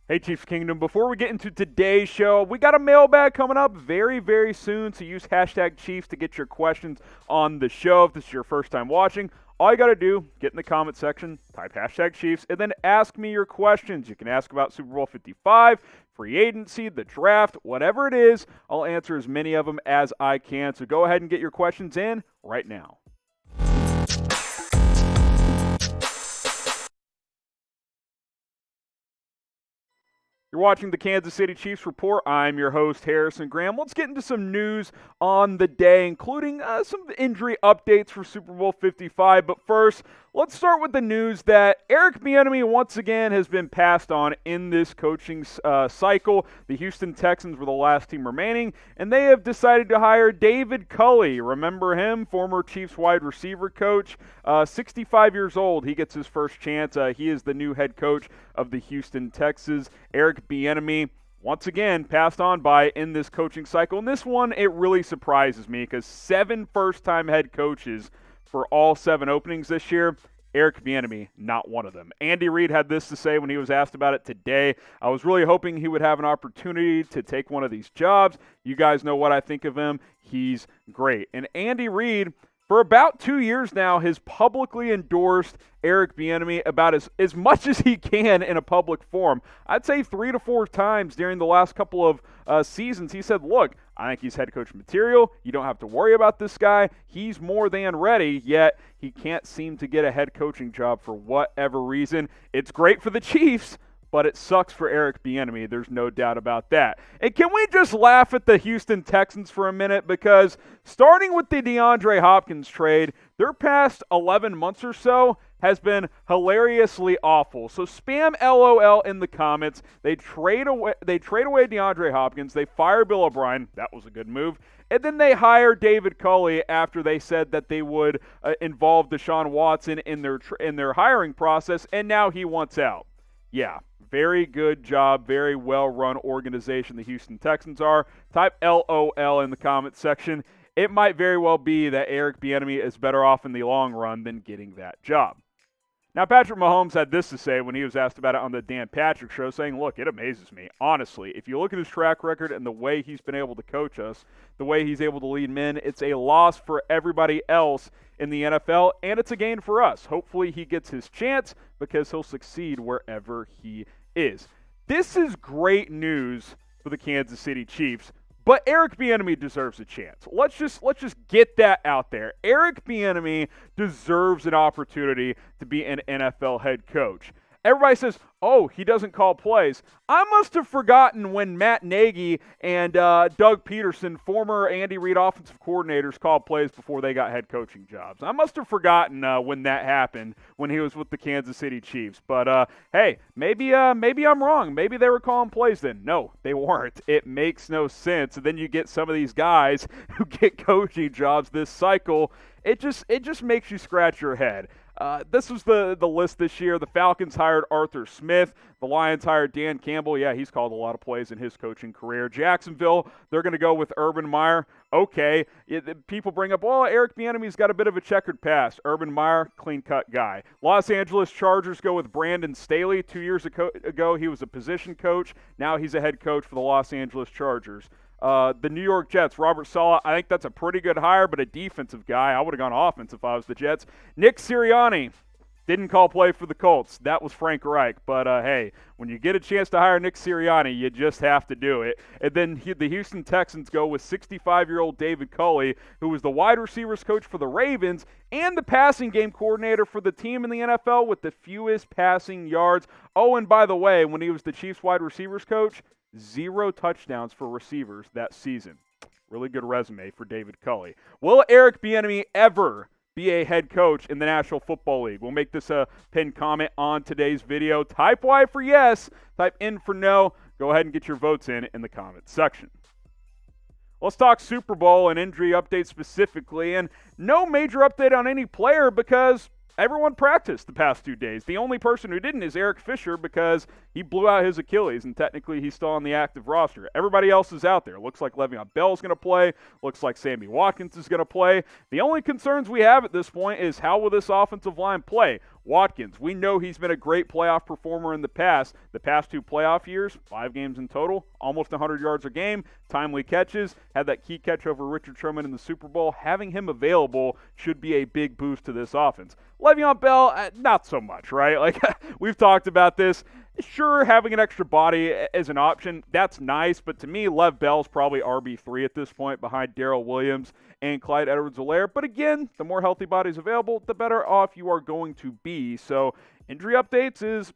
Hey, Chiefs Kingdom. Before we get into today's show, we got a mailbag coming up very, very soon, so use hashtag Chiefs to get your questions on the show. If this is your first time watching, all you got to do, get in the comment section, type hashtag Chiefs, and then ask me your questions. You can ask about Super Bowl 55, free agency, the draft, whatever it is. I'll answer as many of them as I can, so go ahead and get your questions in right now. You're watching the Kansas City Chiefs Report. I'm your host, Harrison Graham. Let's get into some news on the day, including some injury updates for Super Bowl 55. But first, let's start with the news that Eric Bieniemy once again has been passed on in this coaching cycle. The Houston Texans were the last team remaining, and they have decided to hire David Culley. Remember him, former Chiefs wide receiver coach, 65 years old. He gets his first chance. He is the new head coach of the Houston Texans. Eric Bieniemy, once again, passed on by in this coaching cycle. And this one, it really surprises me because 7 first-time head coaches for all 7 openings this year. Eric Bieniemy, not one of them. Andy Reid had this to say when he was asked about it today. I was really hoping he would have an opportunity to take one of these jobs. You guys know what I think of him. He's great. And Andy Reid, for about 2 years now, has publicly endorsed Eric Bieniemy about as much as he can in a public forum. I'd say 3 to 4 times during the last couple of seasons. He said, look, I think he's head coach material. You don't have to worry about this guy. He's more than ready, yet he can't seem to get a head coaching job for whatever reason. It's great for the Chiefs, but it sucks for Eric Bieniemy. There's no doubt about that. And can we just laugh at the Houston Texans for a minute? Because starting with the DeAndre Hopkins trade, their past 11 months or so has been hilariously awful. So spam LOL in the comments. They trade away DeAndre Hopkins. They fire Bill O'Brien. That was a good move. And then they hire David Culley after they said that they would involve Deshaun Watson in their hiring process, and now he wants out. Yeah, very good job, very well-run organization the Houston Texans are. Type LOL in the comment section. It might very well be that Eric Bieniemy is better off in the long run than getting that job. Now, Patrick Mahomes had this to say when he was asked about it on the Dan Patrick Show, saying, look, it amazes me. Honestly, if you look at his track record and the way he's been able to coach us, the way he's able to lead men, it's a loss for everybody else in the NFL, and it's a gain for us. Hopefully he gets his chance because he'll succeed wherever he is. This is great news for the Kansas City Chiefs, but Eric Bieniemy deserves a chance. Let's just get that out there. Eric Bieniemy deserves an opportunity to be an NFL head coach. Everybody says, oh, he doesn't call plays. I must have forgotten when Matt Nagy and Doug Peterson, former Andy Reid offensive coordinators, called plays before they got head coaching jobs. I must have forgotten when that happened when he was with the Kansas City Chiefs. But, hey, maybe I'm wrong. Maybe they were calling plays then. No, they weren't. It makes no sense. And then you get some of these guys who get coaching jobs this cycle. It just makes you scratch your head. This was the list this year. The Falcons hired Arthur Smith. The Lions hired Dan Campbell. Yeah, he's called a lot of plays in his coaching career. Jacksonville, they're going to go with Urban Meyer. Okay. People bring up, well, Eric Bieniemy's got a bit of a checkered past. Urban Meyer, clean-cut guy. Los Angeles Chargers go with Brandon Staley. 2 years ago, he was a position coach. Now he's a head coach for the Los Angeles Chargers. The New York Jets, Robert Saleh, I think that's a pretty good hire, but a defensive guy. I would have gone offense if I was the Jets. Nick Sirianni didn't call play for the Colts. That was Frank Reich. But, hey, when you get a chance to hire Nick Sirianni, you just have to do it. And then the Houston Texans go with 65-year-old David Culley, who was the wide receivers coach for the Ravens and the passing game coordinator for the team in the NFL with the fewest passing yards. Oh, and by the way, when he was the Chiefs wide receivers coach, 0 touchdowns for receivers that season. Really good resume for David Culley. Will Eric Bieniemy ever be a head coach in the National Football League? We'll make this a pinned comment on today's video. Type Y for yes, type N for no. Go ahead and get your votes in the comments section. Let's talk Super Bowl and injury updates specifically, and no major update on any player because everyone practiced the past 2 days. The only person who didn't is Eric Fisher because he blew out his Achilles, and technically he's still on the active roster. Everybody else is out there. Looks like Le'Veon Bell is going to play. Looks like Sammy Watkins is going to play. The only concerns we have at this point is how will this offensive line play? Watkins, we know he's been a great playoff performer in the past. The past 2 playoff years, 5 games in total, almost 100 yards a game, timely catches, had that key catch over Richard Sherman in the Super Bowl. Having him available should be a big boost to this offense. Le'Veon Bell, not so much, right? Like, we've talked about this. Sure, having an extra body as an option, that's nice, but to me, Lev Bell's probably RB3 at this point behind Darrell Williams and Clyde Edwards-Helaire. But again, the more healthy bodies available, the better off you are going to be. So injury updates is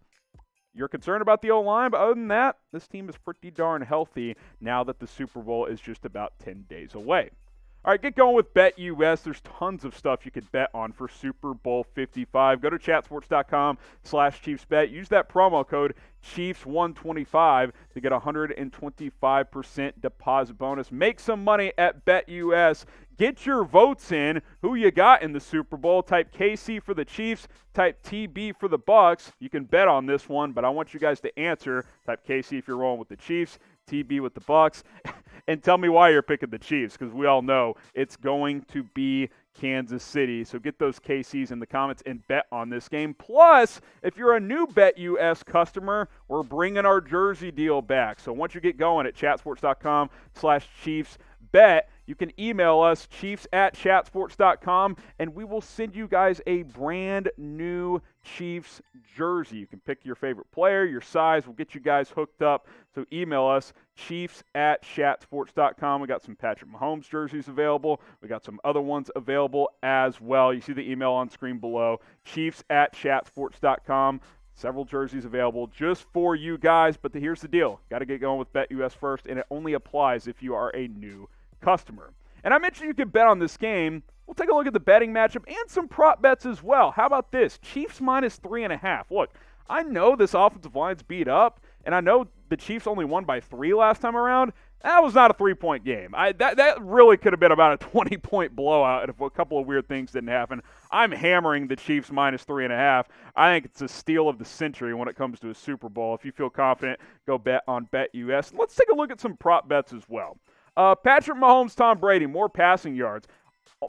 you're concerned about the O-line, but other than that, this team is pretty darn healthy now that the Super Bowl is just about 10 days away. All right, get going with BetUS. There's tons of stuff you could bet on for Super Bowl 55. Go to chatsports.com/ChiefsBet. Use that promo code Chiefs125 to get a 125% deposit bonus. Make some money at BetUS. Get your votes in. Who you got in the Super Bowl? Type KC for the Chiefs. Type TB for the Bucks. You can bet on this one, but I want you guys to answer. Type KC if you're rolling with the Chiefs. TB with the Bucks. And tell me why you're picking the Chiefs, because we all know it's going to be Kansas City. So get those KCs in the comments and bet on this game. Plus, if you're a new BetUS customer, we're bringing our jersey deal back. So once you get going at chatsports.com/ChiefsBet, you can email us, chiefs@chatsports.com, and we will send you guys a brand new Chiefs jersey. You can pick your favorite player, your size. We'll get you guys hooked up. So email us, chiefs@chatsports.com. We got some Patrick Mahomes jerseys available. We got some other ones available as well. You see the email on screen below, chiefs@chatsports.com. Several jerseys available just for you guys. But here's the deal. Got to get going with BetUS first, and it only applies if you are a new customer. And I mentioned you could bet on this game. We'll take a look at the betting matchup and some prop bets as well. How about this? Chiefs -3.5. Look, I know this offensive line's beat up, and I know the Chiefs only won by 3 last time around. That was not a 3-point game. That really could have been about a 20-point blowout if a couple of weird things didn't happen. I'm hammering the Chiefs -3.5. I think it's a steal of the century when it comes to a Super Bowl. If you feel confident, go bet on BetUS. Let's take a look at some prop bets as well. Patrick Mahomes, Tom Brady, more passing yards.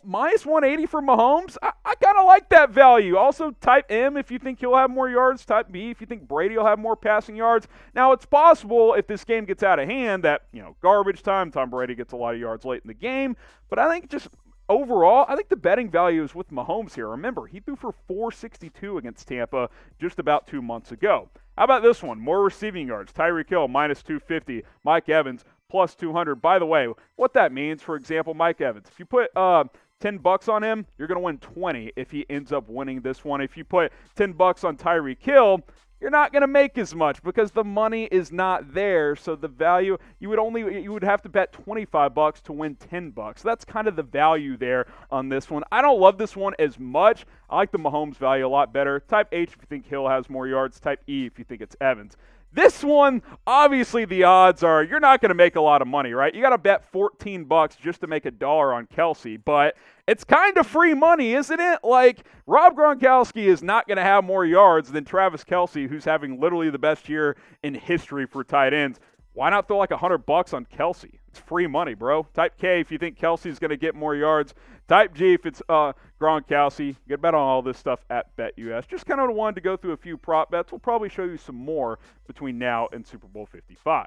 -180 for Mahomes, I kind of like that value. Also, type M if you think he'll have more yards. Type B if you think Brady will have more passing yards. Now, it's possible if this game gets out of hand that, garbage time, Tom Brady gets a lot of yards late in the game. But I think just overall, I think the betting value is with Mahomes here. Remember, he threw for 462 against Tampa just about 2 months ago. How about this one? More receiving yards. Tyreek Hill, -250. Mike Evans, +200. By the way, what that means, for example, Mike Evans, if you put $10 on him, you're going to win 20 if he ends up winning this one. If you put $10 on Tyreek Hill, you're not going to make as much because the money is not there. So the value, you would have to bet $25 to win $10. So that's kind of the value there on this one. I don't love this one as much. I like the Mahomes value a lot better. Type H if you think Hill has more yards. Type E if you think it's Evans. This one, obviously the odds are you're not going to make a lot of money, right? You got to bet $14 just to make $1 on Kelsey, but it's kind of free money, isn't it? Like, Rob Gronkowski is not going to have more yards than Travis Kelsey, who's having literally the best year in history for tight ends. Why not throw like $100 on Kelsey? It's free money, bro. Type K if you think Kelsey's going to get more yards. Type G if it's Gronkowski. Get bet on all this stuff at BetUS. Just kind of wanted to go through a few prop bets. We'll probably show you some more between now and Super Bowl 55.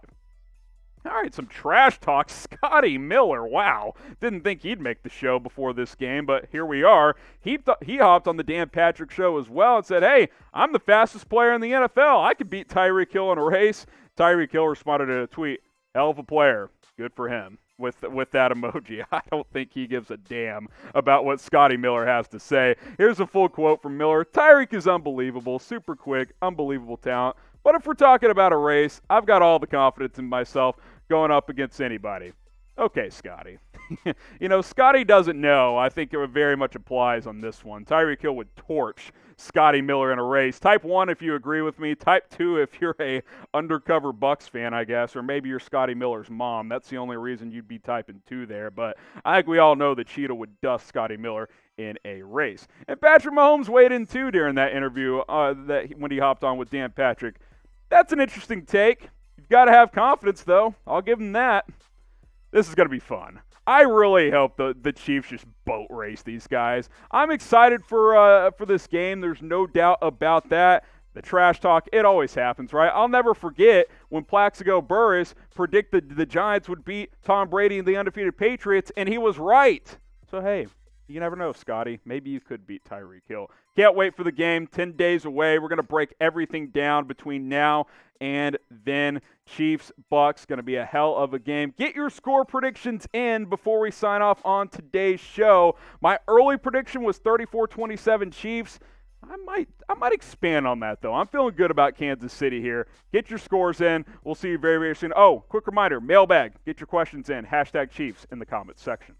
All right, some trash talk. Scotty Miller, wow. Didn't think he'd make the show before this game, but here we are. He hopped on the Dan Patrick Show as well and said, hey, I'm the fastest player in the NFL. I could beat Tyreek Hill in a race. Tyreek Hill responded to a tweet, hell of a player. Good for him. With that emoji. I don't think he gives a damn about what Scotty Miller has to say. Here's a full quote from Miller. Tyreek is unbelievable, super quick, unbelievable talent. But if we're talking about a race, I've got all the confidence in myself going up against anybody. Okay, Scotty. Scotty doesn't know. I think it very much applies on this one. Tyreek Hill would torch Scotty Miller in a race. Type 1 if you agree with me. Type 2 if you're a undercover Bucks fan, I guess, or maybe you're Scotty Miller's mom. That's the only reason you'd be typing 2 there. But I think we all know that Cheetah would dust Scotty Miller in a race. And Patrick Mahomes weighed in too during that interview when he hopped on with Dan Patrick. That's an interesting take. You've got to have confidence, though. I'll give him that. This is going to be fun. I really hope the Chiefs just boat race these guys. I'm excited for this game. There's no doubt about that. The trash talk, it always happens, right? I'll never forget when Plaxico Burress predicted the Giants would beat Tom Brady and the undefeated Patriots, and he was right. So, hey, you never know, Scotty. Maybe you could beat Tyreek Hill. Can't wait for the game. 10 days away. We're going to break everything down between now and then. Chiefs, Bucks, going to be a hell of a game. Get your score predictions in before we sign off on today's show. My early prediction was 34-27 Chiefs. I might expand on that, though. I'm feeling good about Kansas City here. Get your scores in. We'll see you very, very soon. Oh, quick reminder, mailbag. Get your questions in. #Chiefs in the comments section.